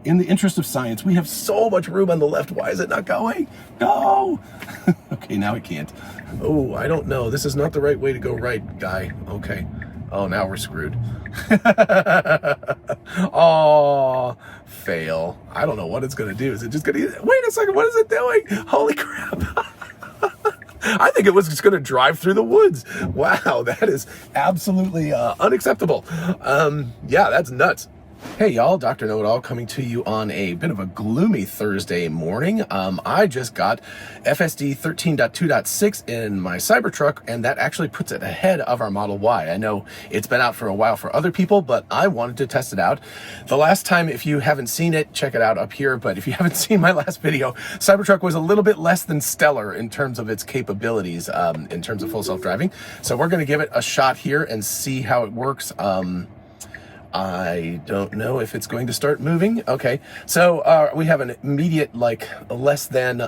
In the interest of science, we have so much room on the left. Why is it not going? Go! Okay, now it can't. Oh, I don't know. This is not the right way to go right, guy. Okay. Oh, now we're screwed. Oh, fail. I don't know what it's going to do. Is it just going to... Wait a second. What is it doing? Holy crap. I think it was just going to drive through the woods. Wow, that is absolutely unacceptable. Yeah, that's nuts. Hey y'all, Dr. Know-It-All coming to you on a bit of a gloomy Thursday morning. I just got FSD 13.2.6 in my Cybertruck, and that actually puts it ahead of our Model Y. I know it's been out for a while for other people, but I wanted to test it out. The last time, if you haven't seen it, check it out up here, but if you haven't seen my last video, Cybertruck was a little bit less than stellar in terms of its capabilities, in terms of full self-driving. So we're going to give it a shot here and see how it works. I don't know if it's going to start moving. Okay, so we have an immediate, like, less than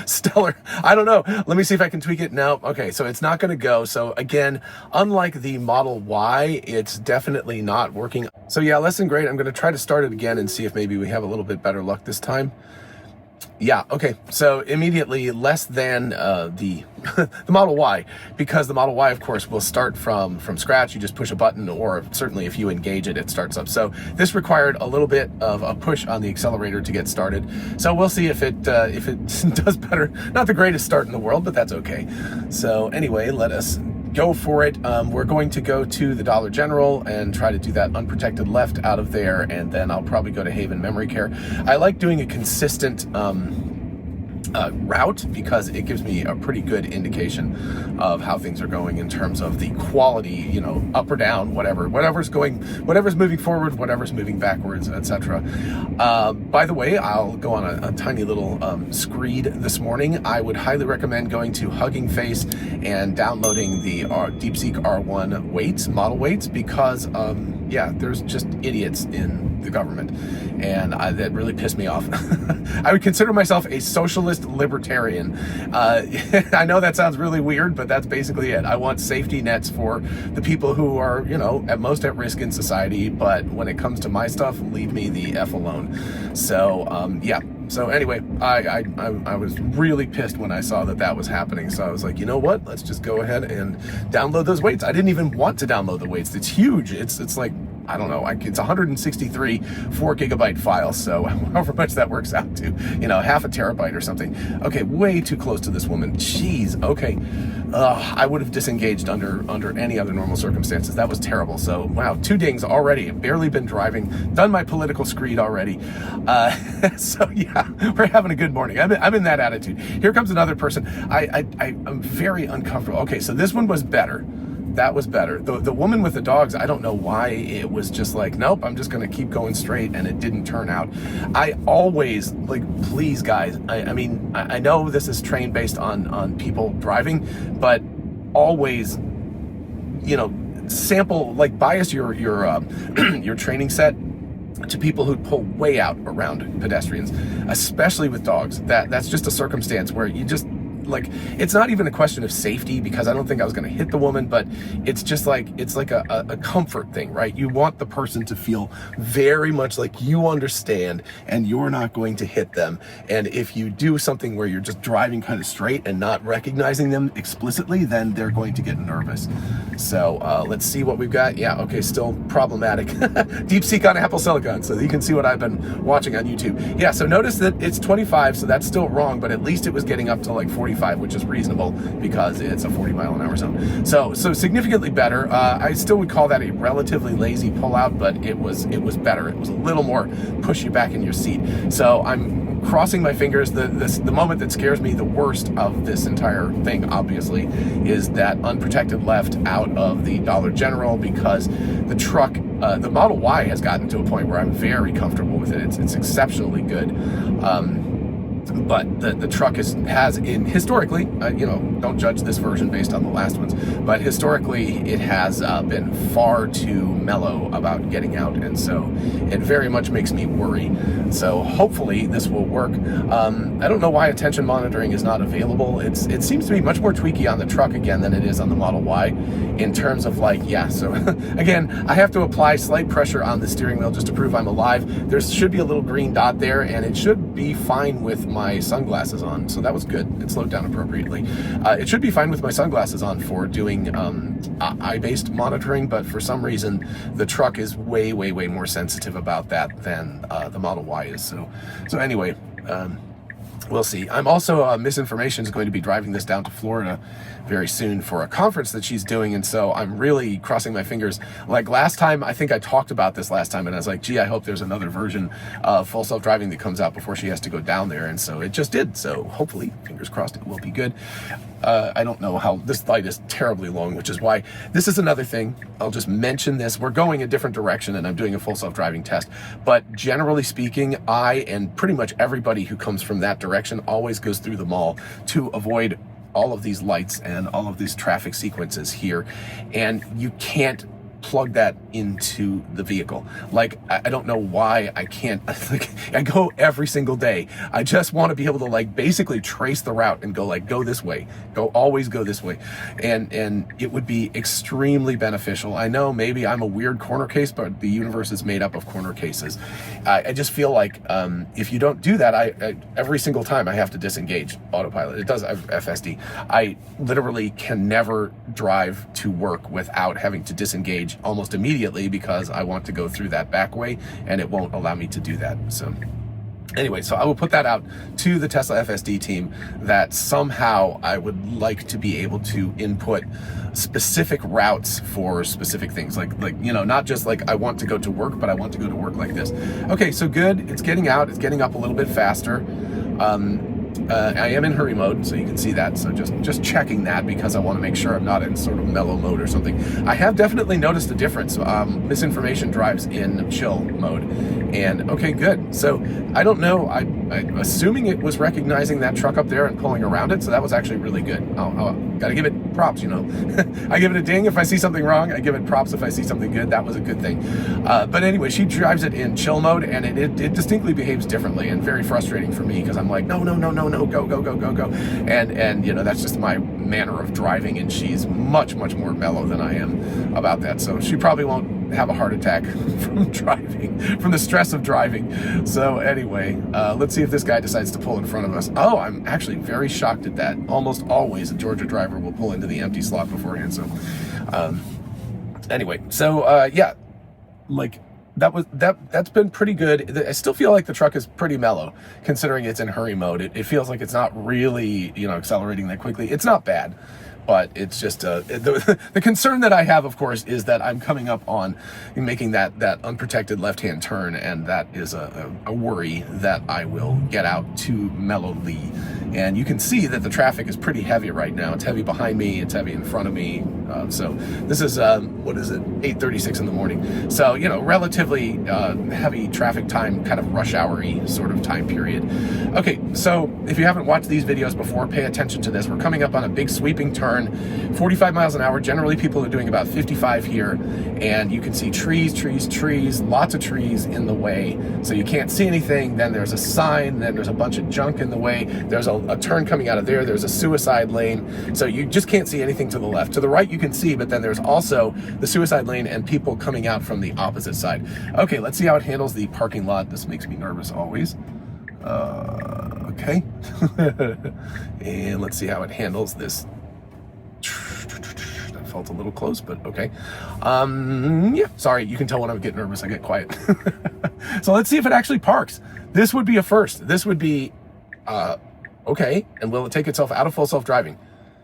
stellar. I don't know. Let me see if I can tweak it now. Okay, so it's not going to go. So again, unlike the Model Y, it's definitely not working. So yeah, less than great. I'm going to try to start it again and see if maybe we have a little bit better luck this time. Yeah, okay, so immediately less than the Model Y, because the Model Y, of course, will start from scratch. You just push a button, or certainly if you engage it, it starts up. So this required a little bit of a push on the accelerator to get started. So we'll see if it does better. Not the greatest start in the world, but that's okay. So anyway, let us go for it. We're going to go to the Dollar General and try to do that unprotected left out of there, and then I'll probably go to Haven Memory Care. I like doing a consistent route because it gives me a pretty good indication of how things are going in terms of the quality, you know, up or down, whatever's moving forward, whatever's moving backwards, etc. By the way, I'll go on a tiny little screed this morning. I would highly recommend going to Hugging Face and downloading the DeepSeek R1 weights, model weights, because yeah, there's just idiots in the government, and that really pissed me off. I would consider myself a socialist libertarian. I know that sounds really weird, but that's basically it. I want safety nets for the people who are, you know, at most at risk in society, but when it comes to my stuff, leave me the F alone. So, yeah. So anyway, I was really pissed when I saw that was happening. So I was like, you know what? Let's just go ahead and download those weights. I didn't even want to download the weights. It's huge. It's like, I don't know, it's 163 4GB file, so however much that works out to, you know, half a terabyte or something. Okay, way too close to this woman. Jeez, okay. I would have disengaged under any other normal circumstances. That was terrible. So, wow, 2 dings already. Barely been driving. Done my political screed already. So, yeah, we're having a good morning. I'm in that attitude. Here comes another person. I'm very uncomfortable. Okay, so this one was better. That was better. The woman with the dogs, I don't know why it was just like, nope, I'm just going to keep going straight, and it didn't turn out. I always, like, please, guys, I mean, I know this is trained based on people driving, but always, you know, sample, like, bias your your training set to people who pull way out around pedestrians, especially with dogs. That's just a circumstance where you just, like, it's not even a question of safety, because I don't think I was going to hit the woman, but it's just like, it's like a comfort thing, right? You want the person to feel very much like you understand and you're not going to hit them. And if you do something where you're just driving kind of straight and not recognizing them explicitly, then they're going to get nervous. So let's see what we've got. Yeah, okay, still problematic. DeepSeek on Apple Silicon, so you can see what I've been watching on YouTube. Yeah, so notice that it's 25, so that's still wrong, but at least it was getting up to like 45, which is reasonable because it's a 40-mile-an-hour zone. So significantly better. I still would call that a relatively lazy pullout, but it was better. It was a little more push you back in your seat. So I'm crossing my fingers. The moment that scares me the worst of this entire thing, obviously, is that unprotected left out of the Dollar General, because the truck, the Model Y, has gotten to a point where I'm very comfortable with it. It's exceptionally good. But the truck has historically, don't judge this version based on the last ones, but historically it has been far too mellow about getting out, and so it very much makes me worry. So hopefully this will work. I don't know why attention monitoring is not available. It seems to be much more tweaky on the truck again than it is on the Model Y in terms of so again, I have to apply slight pressure on the steering wheel just to prove I'm alive. There should be a little green dot there, and it should be fine with my sunglasses on, so that was good. It slowed down appropriately. It should be fine with my sunglasses on for doing eye-based monitoring, but for some reason the truck is way more sensitive about that than the Model Y is. So anyway, we'll see. I'm also, Misinformation is going to be driving this down to Florida very soon for a conference that she's doing, and so I'm really crossing my fingers. Like last time, I think I talked about this last time, and I was like, gee, I hope there's another version of full self-driving that comes out before she has to go down there, and so it just did. So hopefully, fingers crossed, it will be good. I don't know how, this light is terribly long, which is why this is another thing. I'll just mention this. We're going a different direction, and I'm doing a full self-driving test, but generally speaking, I and pretty much everybody who comes from that direction always goes through the mall to avoid all of these lights and all of these traffic sequences here, and you can't plug that into the vehicle. Like, I don't know why I can't. Like, I go every single day. I just want to be able to like basically trace the route and go like, go this way, always go this way, and it would be extremely beneficial. I know maybe I'm a weird corner case, but the universe is made up of corner cases. I just feel like if you don't do that, I every single time I have to disengage autopilot. It does FSD. I literally can never drive to work without having to disengage almost immediately because I want to go through that back way, and it won't allow me to do that. So anyway, so I will put that out to the Tesla FSD team that somehow I would like to be able to input specific routes for specific things, like not just like I want to go to work, but I want to go to work like this. Okay, so good. It's getting out. It's getting up a little bit faster. I am in hurry mode, so you can see that. So just checking that because I want to make sure I'm not in sort of mellow mode or something. I have definitely noticed a difference. Misinformation drives in chill mode, and okay, good. So I don't know. I'm assuming it was recognizing that truck up there and pulling around it. So that was actually really good. I'll gotta give it props. I give it a ding if I see something wrong. I give it props if I see something good. That was a good thing. But anyway, she drives it in chill mode, and it distinctly behaves differently, and very frustrating for me because I'm like, no, go, and that's just my manner of driving, and she's much more mellow than I am about that. So she probably won't have a heart attack from the stress of driving. So anyway, let's see if this guy decides to pull in front of us. Oh, I'm actually very shocked at that. Almost always a Georgia driver will pull into the empty slot beforehand. So anyway, so yeah, like that's been pretty good. I still feel like the truck is pretty mellow considering it's in hurry mode. It feels like it's not really accelerating that quickly. It's not bad, but it's just the concern that I have, of course, is that I'm coming up on making that unprotected left-hand turn, and that is a worry that I will get out too mellowly. And you can see that the traffic is pretty heavy right now. It's heavy behind me, it's heavy in front of me. So this is, what is it, 8:36 in the morning. So, relatively heavy traffic time, kind of rush hour-y sort of time period. Okay, so if you haven't watched these videos before, pay attention to this. We're coming up on a big sweeping turn, 45 miles an hour. Generally, people are doing about 55 here, and you can see trees, lots of trees in the way. So you can't see anything. Then there's a sign, then there's a bunch of junk in the way. There's a turn coming out of there. There's a suicide lane. So you just can't see anything to the left. To the right, you can see, but then there's also the suicide lane and people coming out from the opposite side. Okay, let's see how it handles the parking lot. This makes me nervous always. Okay. And let's see how it handles this. That felt a little close, but okay. Yeah, sorry, you can tell when I get nervous, I get quiet. So let's see if it actually parks. This would be a first. This would be, okay, and will it take itself out of full self-driving?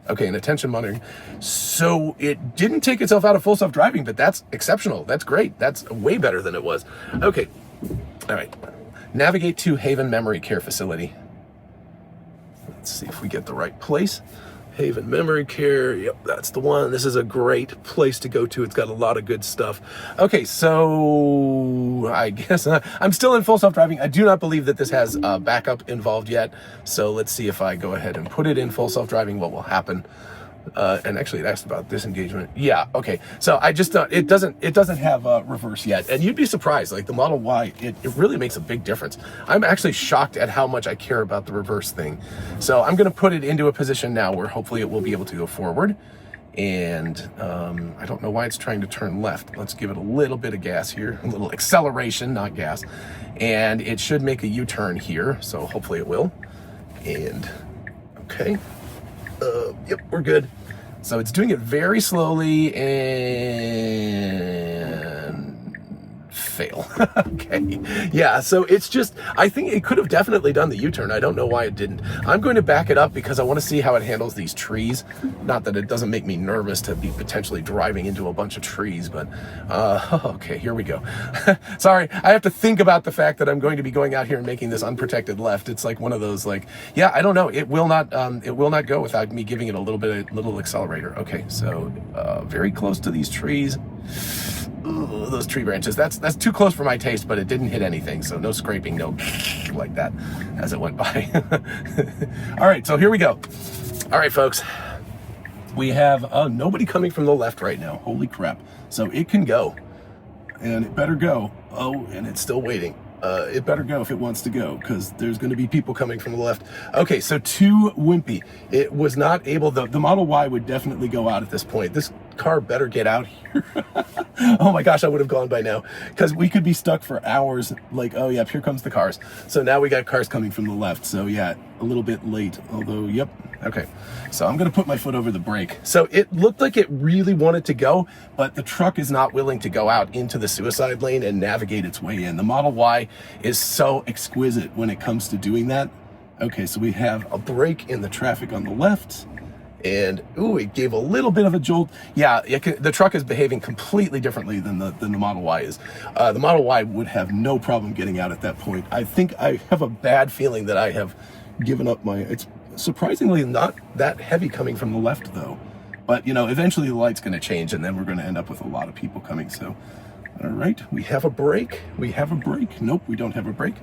Okay, and attention monitoring. So it didn't take itself out of full self-driving, but that's exceptional. That's great. That's way better than it was. Okay, all right. Navigate to Haven Memory Care Facility. Let's see if we get the right place. Haven Memory Care, yep, that's the one. This is a great place to go to. It's got a lot of good stuff. Okay, so I guess I'm still in full self-driving. I do not believe that this has backup involved yet. So let's see if I go ahead and put it in full self-driving, what will happen. And actually it asked about disengagement. Yeah, okay. So I just it doesn't have reverse yet. And you'd be surprised, like the Model Y, it really makes a big difference. I'm actually shocked at how much I care about the reverse thing. So I'm gonna put it into a position now where hopefully it will be able to go forward. And I don't know why it's trying to turn left. Let's give it a little bit of gas here, a little acceleration, not gas. And it should make a U-turn here. So hopefully it will. And okay. Yep, we're good. So it's doing it very slowly and fail. Okay. Yeah, so it's just, I think it could have definitely done the U-turn. I don't know why it didn't. I'm going to back it up because I want to see how it handles these trees. Not that it doesn't make me nervous to be potentially driving into a bunch of trees, but okay, here we go. Sorry, I have to think about the fact that I'm going to be going out here and making this unprotected left. It's like one of those, like, yeah, I don't know. It will not go without me giving it a little accelerator. Okay, so very close to these trees. Ooh, those tree branches, that's too close for my taste, but it didn't hit anything, so no scraping, no like that as it went by. All right, so here we go. All right, folks, we have nobody coming from the left right now. Holy crap. So it can go, and it better go. Oh, and it's still waiting. It better go if it wants to go, because there's going to be people coming from the left. Okay, so too wimpy. It was not able, the Model Y would definitely go out at this point. This car better get out here. Oh my gosh, I would have gone by now, because we could be stuck for hours. Like, oh yep, here comes the cars. So now we got cars coming from the left. So yeah, a little bit late, although, yep. Okay, so I'm gonna put my foot over the brake. So it looked like it really wanted to go, but the truck is not willing to go out into the suicide lane and navigate its way in. The Model Y is so exquisite when it comes to doing that. Okay, so we have a brake in the traffic on the left, and ooh, it gave a little bit of a jolt. Yeah, the truck is behaving completely differently than the Model Y is. The Model Y would have no problem getting out at that point. I think I have a bad feeling that I have given up my, it's surprisingly not that heavy coming from the left though. But you know, eventually the light's gonna change and then we're gonna end up with a lot of people coming. So, all right, we have a brake. We have a brake. Nope, we don't have a brake.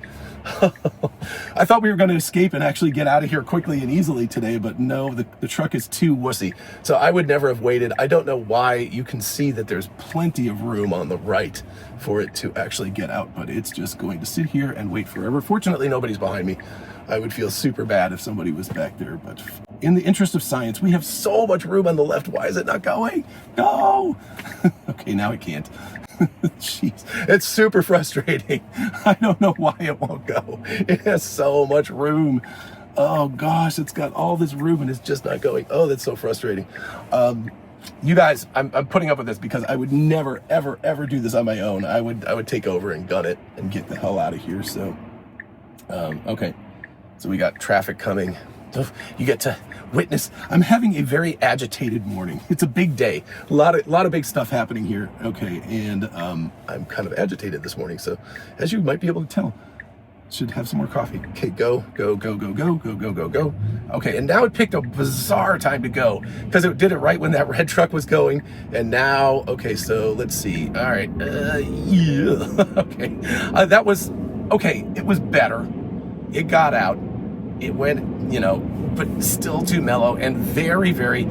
I thought we were gonna escape and actually get out of here quickly and easily today, but no, the truck is too wussy. So I would never have waited. I don't know why. You can see that there's plenty of room on the right for it to actually get out, but it's just going to sit here and wait forever. Fortunately, nobody's behind me. I would feel super bad if somebody was back there, but in the interest of science, we have so much room on the left. Why is it not going? Go! Okay, now it can't. Jeez, it's super frustrating. I don't know why it won't go. It has so much room. Oh gosh, it's got all this room and it's just not going. Oh, that's so frustrating. You guys, I'm putting up with this because I would never, ever, ever do this on my own. I would take over and gun it and get the hell out of here. So, okay. So we got traffic coming. You get to witness. I'm having a very agitated morning. It's a big day. A lot of big stuff happening here. Okay, and I'm kind of agitated this morning. So, as you might be able to tell, should have some more coffee. Okay, go, go, go, go, go, go, go, go, go. Okay, and now it picked a bizarre time to go because it did it right when that red truck was going. And now, okay, so let's see. All right, yeah. Okay, that was okay. It was better. It got out. It went, you know, but still too mellow and very, very,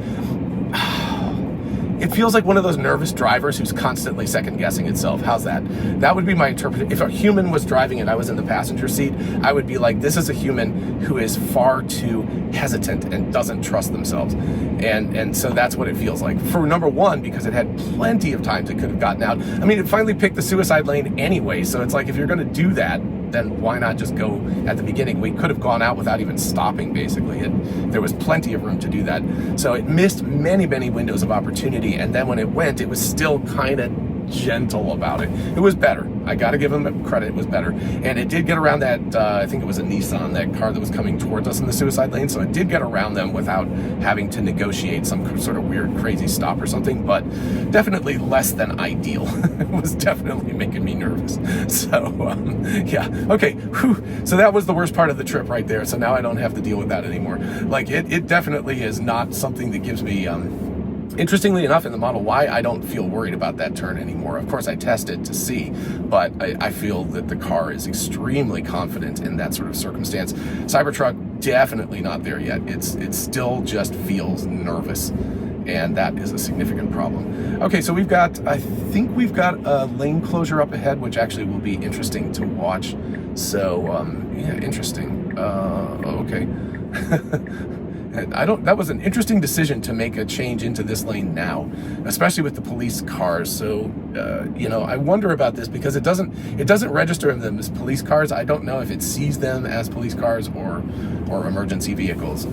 it feels like one of those nervous drivers who's constantly second guessing itself. How's that? That would be my interpretation. If a human was driving and I was in the passenger seat, I would be like, this is a human who is far too hesitant and doesn't trust themselves. And so that's what it feels like. For number one, because it had plenty of times it could have gotten out. I mean, it finally picked the suicide lane anyway. So it's like, if you're going to do that, then why not just go at the beginning? We could have gone out without even stopping, basically. There was plenty of room to do that. So it missed many, many windows of opportunity. And then when it went, it was still kind of gentle about it. It was better. I got to give them credit. It was better. And it did get around that, I think it was a Nissan, that car that was coming towards us in the suicide lane. So it did get around them without having to negotiate some sort of weird, crazy stop or something, but definitely less than ideal. It was definitely making me nervous. So, yeah. Okay. Whew. So that was the worst part of the trip right there. So now I don't have to deal with that anymore. Like, it definitely is not something that gives me, interestingly enough, in the Model Y, I don't feel worried about that turn anymore. Of course, I tested to see, but I feel that the car is extremely confident in that sort of circumstance. Cybertruck, definitely not there yet. It still just feels nervous, and that is a significant problem. Okay, so I think we've got a lane closure up ahead, which actually will be interesting to watch. So, yeah, interesting. Okay. That was an interesting decision to make a change into this lane now, especially with the police cars. So, I wonder about this because it doesn't register them as police cars. I don't know if it sees them as police cars or emergency vehicles.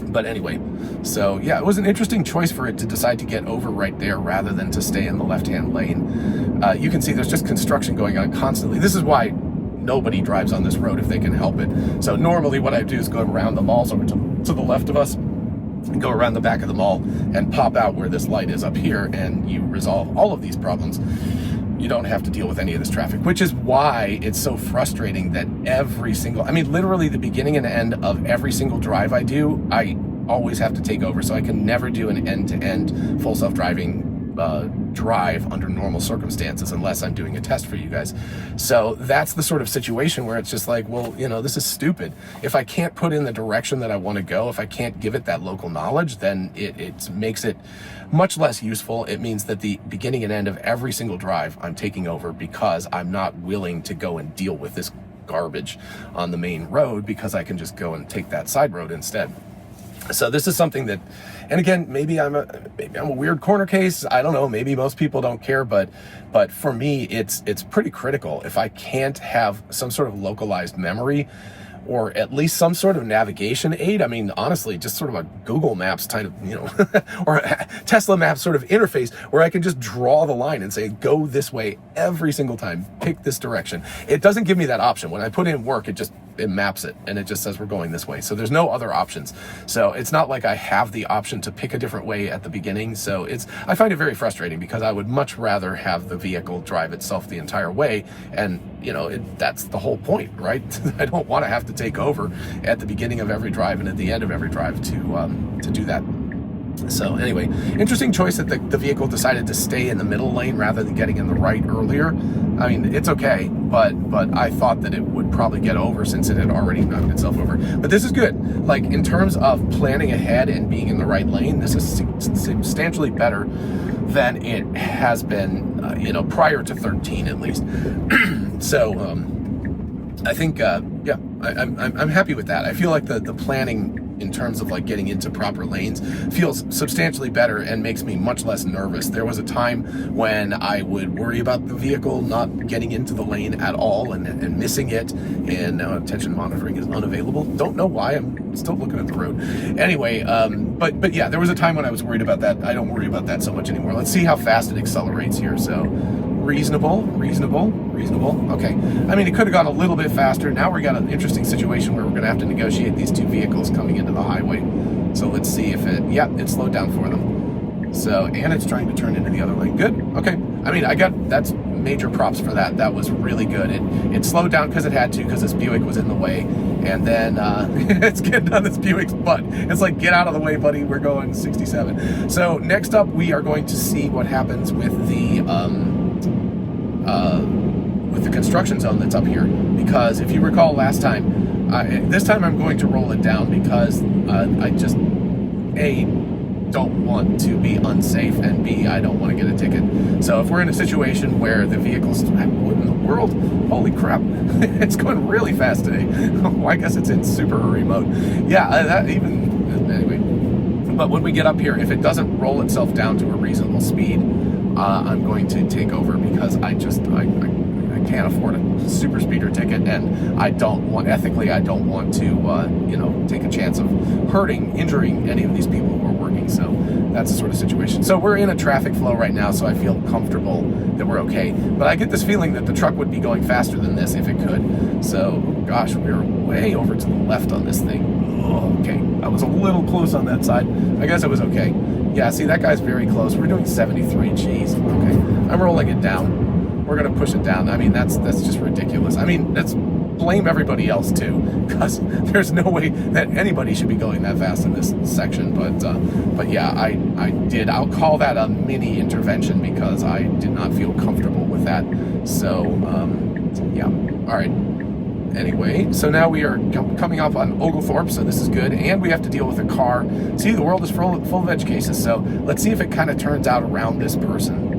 But anyway, so yeah, it was an interesting choice for it to decide to get over right there rather than to stay in the left-hand lane. You can see there's just construction going on constantly. This is why nobody drives on this road if they can help it. So normally what I do is go around the malls over to the left of us, and go around the back of the mall and pop out where this light is up here, and you resolve all of these problems. You don't have to deal with any of this traffic, which is why it's so frustrating that literally the beginning and end of every single drive I do, I always have to take over. So I can never do an end-to-end full self-driving drive under normal circumstances unless I'm doing a test for you guys. So that's the sort of situation where it's just like, well, this is stupid. If I can't put in the direction that I want to go, if I can't give it that local knowledge, then it makes it much less useful. It means that the beginning and end of every single drive I'm taking over because I'm not willing to go and deal with this garbage on the main road because I can just go and take that side road instead. So this is something that, and again, maybe I'm a weird corner case. I don't know. Maybe most people don't care, but for me, it's pretty critical. If I can't have some sort of localized memory, or at least some sort of navigation aid. I mean, honestly, just sort of a Google Maps kind of, or a Tesla Maps sort of interface where I can just draw the line and say, go this way every single time, pick this direction. It doesn't give me that option. When I put in work, it maps it and it just says we're going this way. So there's no other options. So it's not like I have the option to pick a different way at the beginning. So I find it very frustrating because I would much rather have the vehicle drive itself the entire way. And that's the whole point, right? I don't want to have to take over at the beginning of every drive and at the end of every drive to do that. So anyway, interesting choice that the vehicle decided to stay in the middle lane rather than getting in the right earlier. I mean, it's okay, but I thought that it would probably get over since it had already knocked itself over. But this is good. Like, in terms of planning ahead and being in the right lane, this is substantially better than it has been, prior to 13 at least. So, I think, I'm happy with that. I feel like the planning in terms of like getting into proper lanes feels substantially better and makes me much less nervous. There was a time when I would worry about the vehicle not getting into the lane at all and missing it, and now attention monitoring is unavailable. Don't know why. I'm still looking at the road. Anyway, but yeah, there was a time when I was worried about that. I don't worry about that so much anymore. Let's see how fast it accelerates here. So reasonable. Okay. I mean, it could have gone a little bit faster. Now we got an interesting situation where we're going to have to negotiate these two vehicles coming into the highway. So let's see if it slowed down for them. So, and it's trying to turn into the other lane. Good. Okay. I mean, that's major props for that. That was really good. It slowed down because it had to, because this Buick was in the way. And then it's getting on this Buick's butt. It's like, get out of the way, buddy. We're going 67. So next up, we are going to see what happens with the construction zone that's up here, because if you recall last time, this time I'm going to roll it down because I just don't want to be unsafe, and B, I don't want to get a ticket. So if we're in a situation where the vehicle's, what in the world? Holy crap, it's going really fast today. Well, I guess it's in super hurry mode. Yeah, anyway. But when we get up here, if it doesn't roll itself down to a reasonable speed, I'm going to take over because I can't afford a super speeder ticket, and ethically I don't want to take a chance of injuring any of these people who are working. So That's the sort of situation. So we're in a traffic flow right now, so I feel comfortable that we're okay. But I get this feeling that the truck would be going faster than this if it could. So, gosh, we're way over to the left on this thing. Oh, okay, I was a little close on that side. I guess it was okay. Yeah, see, that guy's very close. We're doing 73, geez. Okay, I'm rolling it down. We're gonna push it down. I mean, that's just ridiculous. I mean, that's blame everybody else too, because there's no way that anybody should be going that fast in this section. But yeah, I'll call that a mini intervention because I did not feel comfortable with that. So yeah, all right. Anyway, so now we are coming up on Oglethorpe, so this is good, and we have to deal with a car. See, the world is full of edge cases, so let's see if it kind of turns out around this person.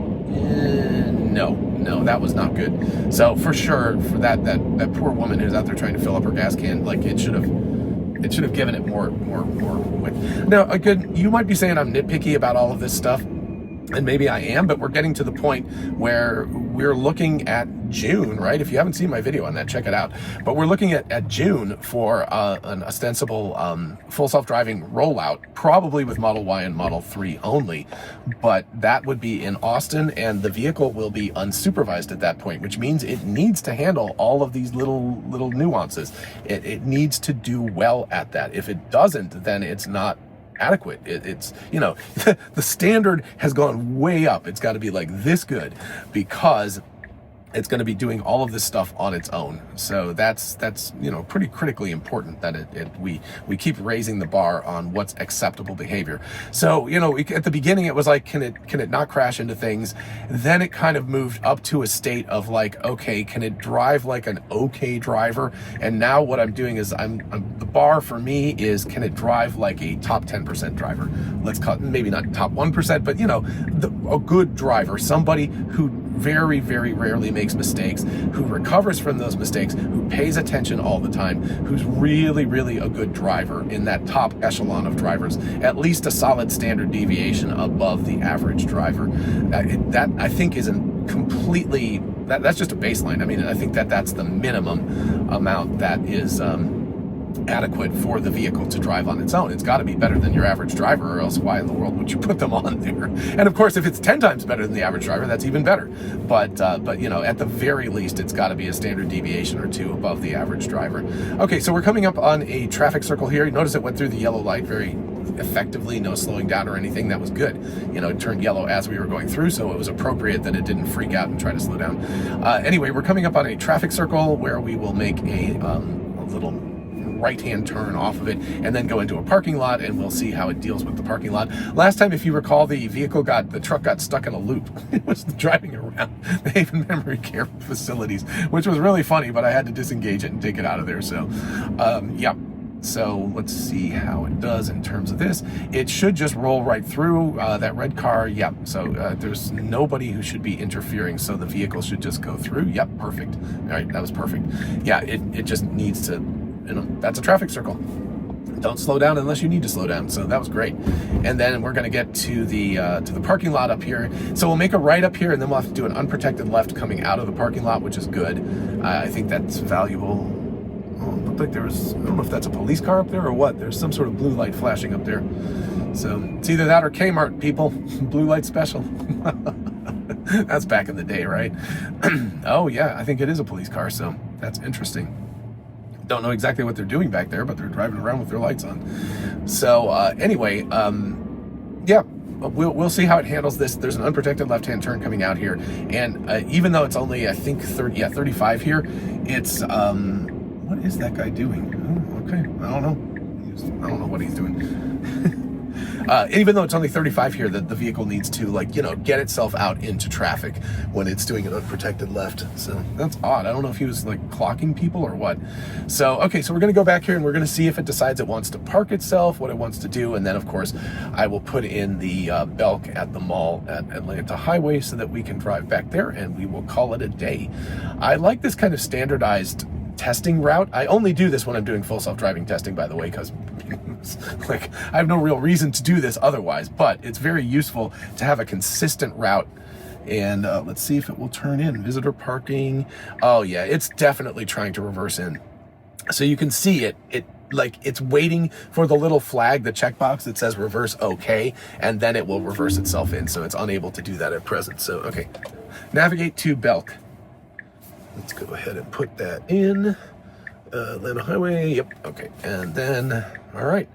No, that was not good. So for sure, for that poor woman who's out there trying to fill up her gas can, like it should have given it more width. Now, you might be saying I'm nitpicky about all of this stuff, and maybe I am, but we're getting to the point where we're looking at June, right? If you haven't seen my video on that, check it out. But we're looking at June for an ostensible full self-driving rollout, probably with Model Y and Model 3 only. But that would be in Austin, and the vehicle will be unsupervised at that point, which means it needs to handle all of these little nuances. It needs to do well at that. If it doesn't, then it's not adequate. It's the standard has gone way up. It's got to be like this good because it's going to be doing all of this stuff on its own. So that's pretty critically important that we keep raising the bar on what's acceptable behavior. So at the beginning it was like, can it not crash into things? Then it kind of moved up to a state of like, okay, can it drive like an okay driver? And now what I'm doing is the bar for me is, can it drive like a top 10% driver? Let's call it, maybe not top 1%, but a good driver, somebody who very, very rarely makes mistakes, who recovers from those mistakes, who pays attention all the time, who's really, really a good driver in that top echelon of drivers, at least a solid standard deviation above the average driver. That I think isn't completely, that's just a baseline. I mean, I think that's the minimum amount that is adequate for the vehicle to drive on its own. It's got to be better than your average driver, or else why in the world would you put them on there? And of course, if it's 10 times better than the average driver, that's even better. But at the very least, it's got to be a standard deviation or two above the average driver. Okay, so we're coming up on a traffic circle here. You notice it went through the yellow light very effectively, no slowing down or anything. That was good. It turned yellow as we were going through, so it was appropriate that it didn't freak out and try to slow down. Anyway, we're coming up on a traffic circle where we will make a little right-hand turn off of it and then go into a parking lot, and we'll see how it deals with the parking lot. Last time, if you recall, the truck got stuck in a loop. It was driving around the Haven Memory Care facilities, which was really funny, but I had to disengage it and take it out of there. So, yeah. So let's see how it does in terms of this. It should just roll right through that red car. Yep. So there's nobody who should be interfering. So the vehicle should just go through. Yep. Perfect. All right. That was perfect. Yeah. It just needs to, that's a traffic circle. Don't slow down unless you need to slow down. So that was great. And then we're going to get to the parking lot up here. So we'll make a right up here, and then we'll have to do an unprotected left coming out of the parking lot, which is good. I think that's valuable. Oh, it looked like there was, I don't know if that's a police car up there or what. There's some sort of blue light flashing up there. So it's either that or Kmart, people. Blue light special. That's back in the day, right? Oh yeah, I think it is a police car, so that's interesting. Don't know exactly what they're doing back there, but they're driving around with their lights on. So anyway, yeah, we'll see how it handles this. There's an unprotected left-hand turn coming out here, and even though it's only, I think 35 here, it's what is that guy doing? Oh, okay, I don't know what he's doing. Even though it's only 35 here, the vehicle needs to get itself out into traffic when it's doing an unprotected left. So that's odd. I don't know if he was clocking people or what. So, okay, so we're going to go back here and we're going to see if it decides it wants to park itself, what it wants to do. And then of course I will put in the Belk at the mall at Atlanta Highway so that we can drive back there, and we will call it a day. I like this kind of standardized testing route. I only do this when I'm doing full self-driving testing, by the way, because I have no real reason to do this otherwise, but it's very useful to have a consistent route. And let's see if it will turn in. Visitor parking. Oh yeah, it's definitely trying to reverse in. So you can see it like it's waiting for the little flag, the checkbox that says reverse okay, and then it will reverse itself in. So it's unable to do that at present. So, okay, navigate to Belk. Let's go ahead and put that in. Atlanta Highway, yep, okay. And then, all right.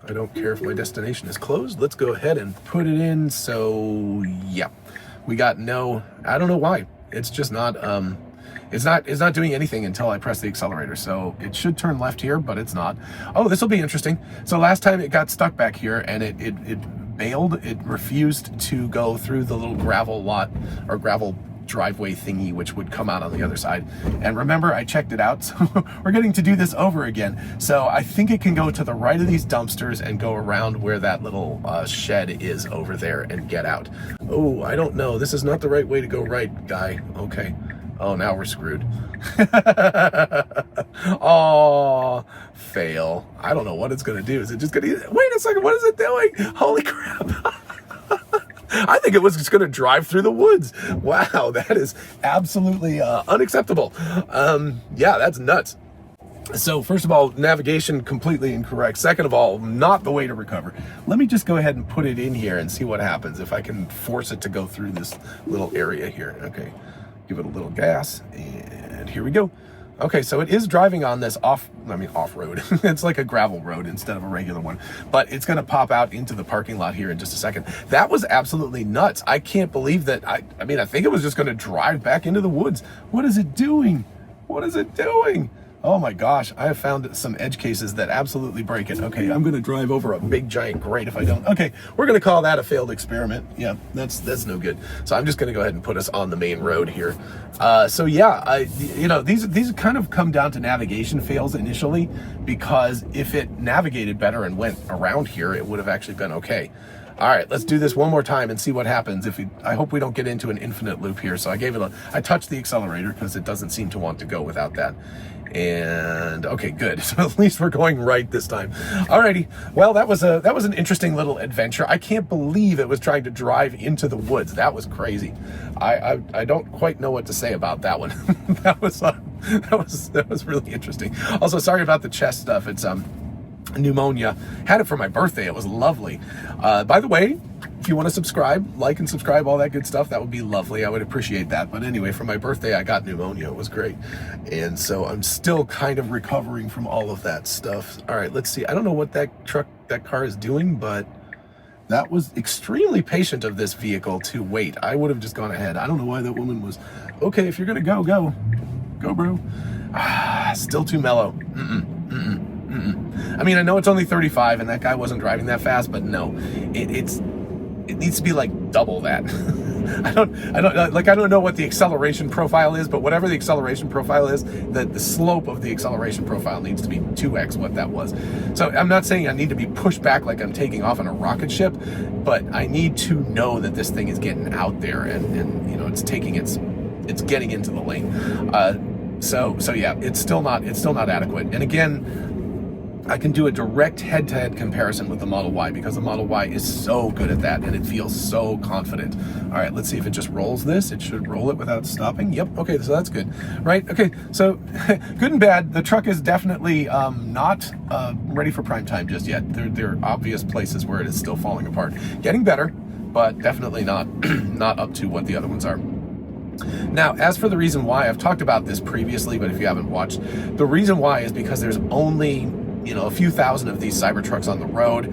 I don't care if my destination is closed. Let's go ahead and put it in. So, yeah, we got no, I don't know why. It's just not, it's not doing anything until I press the accelerator. So it should turn left here, but it's not. Oh, this will be interesting. So last time it got stuck back here and it bailed. It refused to go through the little gravel lot or gravel driveway thingy, which would come out on the other side. And remember, I checked it out, so we're getting to do this over again. So I think it can go to the right of these dumpsters and go around where that little shed is over there and get out. Oh, I don't know. This is not the right way to go right, guy. Okay. Oh, now we're screwed. Oh, fail. I don't know what it's going to do. Is it just going to... Wait a second. What is it doing? Holy crap. I think it was just going to drive through the woods. Wow, that is absolutely unacceptable. Yeah, that's nuts. So first of all, navigation completely incorrect. Second of all, not the way to recover. Let me just go ahead and put it in here and see what happens if I can force it to go through this little area here. Okay, give it a little gas, and here we go. Okay, so it is driving on this off-road. It's like a gravel road instead of a regular one. But it's going to pop out into the parking lot here in just a second. That was absolutely nuts. I can't believe that. I mean, I think it was just going to drive back into the woods. What is it doing? What is it doing? Oh my gosh, I have found some edge cases that absolutely break it. Okay, I'm going to drive over a big giant grate if I don't. Okay, we're going to call that a failed experiment. Yeah, that's no good. So I'm just going to go ahead and put us on the main road here. So yeah, you know, these kind of come down to navigation fails initially, because if it navigated better and went around here, it would have actually been okay. All right, let's do this one more time and see what happens. I hope we don't get into an infinite loop here. So I touched the accelerator because it doesn't seem to want to go without that. And okay, good. So at least we're going right this time. Alrighty. Well, that was an interesting little adventure. I can't believe it was trying to drive into the woods. That was crazy. I don't quite know what to say about that one. that was really interesting. Also, sorry about the chest stuff. It's pneumonia. Had it for my birthday. It was lovely. By the way, if you want to subscribe, like and subscribe, all that good stuff, that would be lovely. I would appreciate that. But anyway, for my birthday, I got pneumonia. It was great. And so I'm still kind of recovering from all of that stuff. All right, let's see. I don't know what that car is doing, but that was extremely patient of this vehicle to wait. I would have just gone ahead. I don't know why that woman was, okay, if you're going to go, go. Go, bro. Still too mellow. I mean, I know it's only 35 and that guy wasn't driving that fast, but no, it needs to be like double that. I don't know what the acceleration profile is, but whatever the acceleration profile is, the slope of the acceleration profile needs to be 2x what that was. So I'm not saying I need to be pushed back like I'm taking off on a rocket ship, but I need to know that this thing is getting out there and you know, it's getting into the lane. So yeah, it's still not adequate. And again, I can do a direct head-to-head comparison with the Model Y because the Model Y is so good at that and it feels so confident. All right, let's see if it just rolls this. It should roll it without stopping. Yep, okay, so that's good, right? Okay, so good and bad. The truck is definitely not ready for prime time just yet. There are obvious places where it is still falling apart. Getting better, but definitely not up to what the other ones are. Now, as for the reason why, I've talked about this previously, but if you haven't watched, the reason why is because there's only, you know, a few thousand of these Cybertrucks on the road,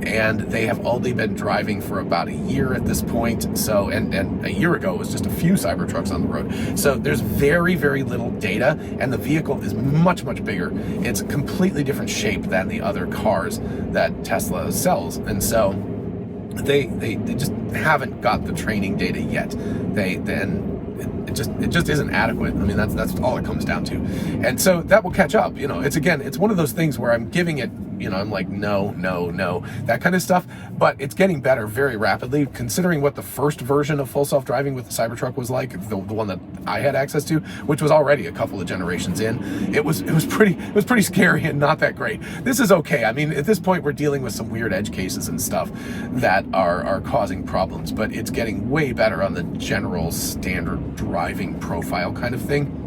and they have only been driving for about a year at this point. So, and a year ago it was just a few Cybertrucks on the road. So there's very, very little data, and the vehicle is much, much bigger. It's a completely different shape than the other cars that Tesla sells, and so they just haven't got the training data yet. It just isn't adequate. I mean, that's all it comes down to. And so that will catch up. You know, it's one of those things where I'm giving it, you know, I'm like, no, that kind of stuff. But it's getting better very rapidly, considering what the first version of full self-driving with the Cybertruck was like, the one that I had access to, which was already a couple of generations in. It was pretty scary and not that great. This is okay. I mean, at this point, we're dealing with some weird edge cases and stuff that are causing problems, but it's getting way better on the general standard driving profile kind of thing.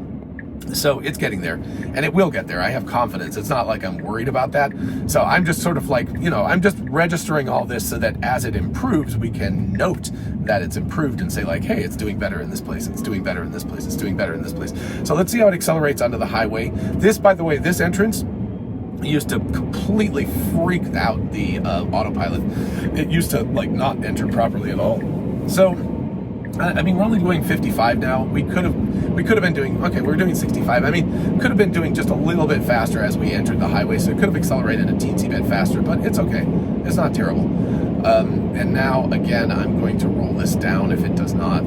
So it's getting there, and it will get there. I have confidence. It's not like I'm worried about that. So I'm just sort of like, I'm just registering all this so that as it improves, we can note that it's improved and say like, hey, it's doing better in this place. It's doing better in this place. It's doing better in this place. So let's see how it accelerates onto the highway. This, by the way, this entrance used to completely freak out the autopilot. It used to like not enter properly at all. So I mean, we're only doing 55 now. We could have been doing, okay, we're doing 65. I mean, could have been doing just a little bit faster as we entered the highway, so it could have accelerated a teensy bit faster, but it's okay. It's not terrible. And now, again, I'm going to roll this down if it does not.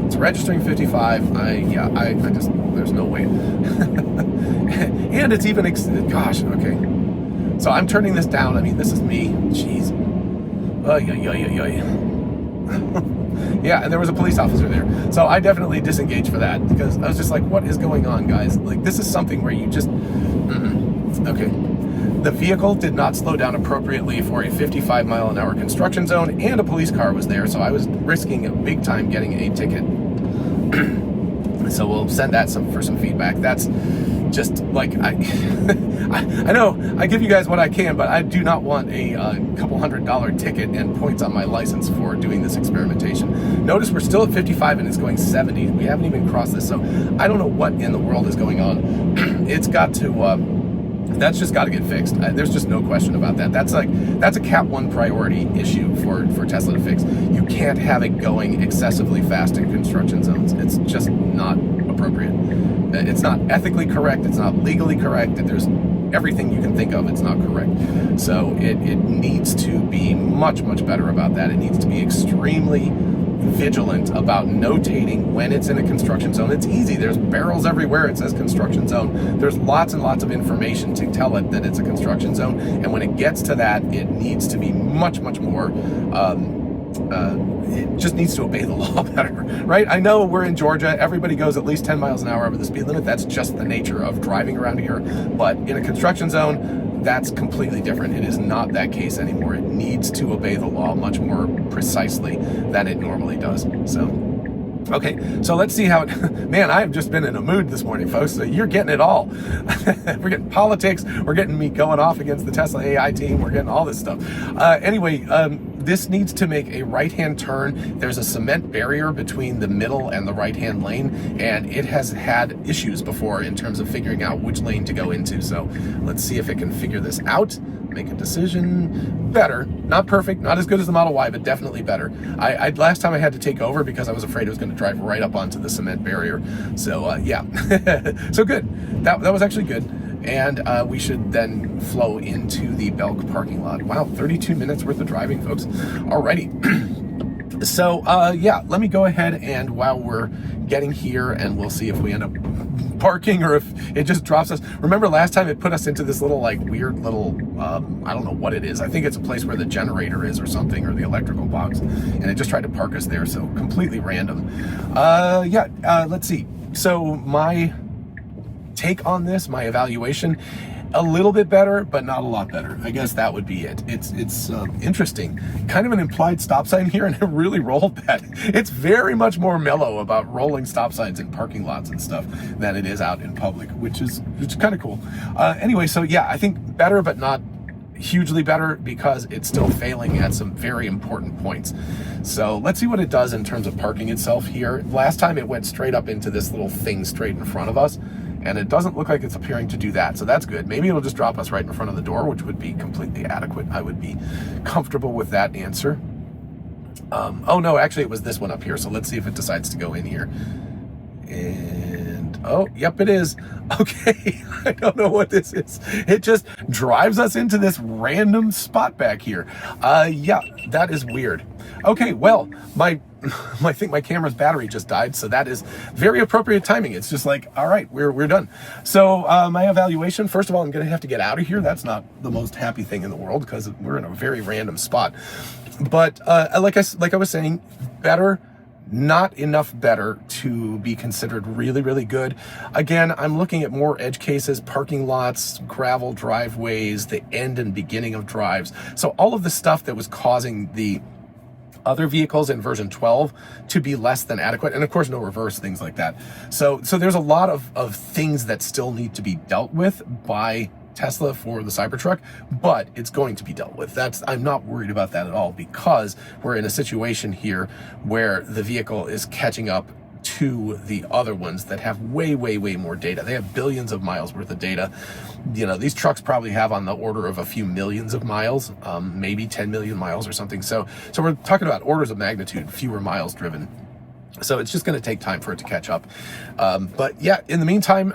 It's registering 55. I just, there's no way. And it's even, gosh, okay. So I'm turning this down. I mean, this is me. Jeez. Yeah, and there was a police officer there. So I definitely disengaged for that because I was just like, what is going on, guys? Like, this is something where you just, okay. The vehicle did not slow down appropriately for a 55-mile-an-hour construction zone, and a police car was there, so I was risking big time getting a ticket. So we'll send that for some feedback. That's just like, I know I give you guys what I can, but I do not want a couple $100 ticket and points on my license for doing this experimentation. Notice we're still at 55 and it's going 70. We haven't even crossed this, so I don't know what in the world is going on. It's got to, that's just got to get fixed. There's just no question about that. That's a Cat 1 priority issue for Tesla to fix. You can't have it going excessively fast in construction zones. It's just not appropriate. It's not ethically correct. It's not legally correct. There's everything you can think of. It's not correct. So it needs to be much, much better about that. It needs to be extremely vigilant about notating when it's in a construction zone. It's easy. There's barrels everywhere. It says construction zone. There's lots and lots of information to tell it that it's a construction zone. And when it gets to that, it needs to be much, much more, it just needs to obey the law better, right? I know we're in Georgia. Everybody goes at least 10 miles an hour over the speed limit. That's just the nature of driving around here. But in a construction zone, that's completely different. It is not that case anymore. It needs to obey the law much more precisely than it normally does. So, okay, so let's see how it, man, I've just been in a mood this morning, folks. So you're getting it all. We're getting politics. We're getting me going off against the Tesla AI team. We're getting all this stuff. Anyway, this needs to make a right-hand turn. There's a cement barrier between the middle and the right-hand lane, and it has had issues before in terms of figuring out which lane to go into. So let's see if it can figure this out. Make a decision. Better. Not perfect, not as good as the Model Y, but definitely better. I last time I had to take over because I was afraid it was going to drive right up onto the cement barrier. So yeah, so good. That was actually good. And we should then flow into the Belk parking lot. Wow, 32 minutes worth of driving, folks. Alrighty. So yeah, let me go ahead and while we're getting here, and we'll see if we end up parking or if it just drops us. Remember last time it put us into this little like weird little, I don't know what it is. I think it's a place where the generator is or something, or the electrical box. And it just tried to park us there. So completely random. Yeah, let's see. So my take on this, my evaluation, a little bit better, but not a lot better. I guess that would be it. It's interesting. Kind of an implied stop sign here, and it really rolled that. It's very much more mellow about rolling stop signs in parking lots and stuff than it is out in public, which is kind of cool. Anyway, so yeah, I think better, but not hugely better because it's still failing at some very important points. So let's see what it does in terms of parking itself here. Last time it went straight up into this little thing straight in front of us, and it doesn't look like it's appearing to do that. So that's good. Maybe it'll just drop us right in front of the door, which would be completely adequate. I would be comfortable with that answer. Oh no, actually it was this one up here. So let's see if it decides to go in here. And, oh, yep, it is. Okay, I don't know what this is. It just drives us into this random spot back here. Yeah, that is weird. Okay, well, I think my camera's battery just died, so that is very appropriate timing. It's just like, all right, we're done. So my evaluation, first of all, I'm gonna have to get out of here. That's not the most happy thing in the world because we're in a very random spot. But like I was saying, better, not enough better to be considered really, really good. Again, I'm looking at more edge cases, parking lots, gravel driveways, the end and beginning of drives. So all of the stuff that was causing the other vehicles in version 12 to be less than adequate, and of course no reverse, things like that. So there's a lot of things that still need to be dealt with by Tesla for the Cybertruck, but it's going to be dealt with. I'm not worried about that at all, because we're in a situation here where the vehicle is catching up to the other ones that have way more data. They have billions of miles worth of data. You know, these trucks probably have on the order of a few millions of miles, maybe 10 million miles or something. So we're talking about orders of magnitude fewer miles driven. So it's just going to take time for it to catch up. But yeah, in the meantime,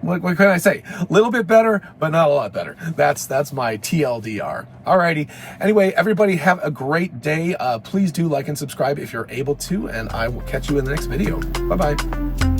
what can I say? A little bit better, but not a lot better. That's my TLDR. Alrighty. Anyway, everybody have a great day. Please do like and subscribe if you're able to, and I will catch you in the next video. Bye-bye.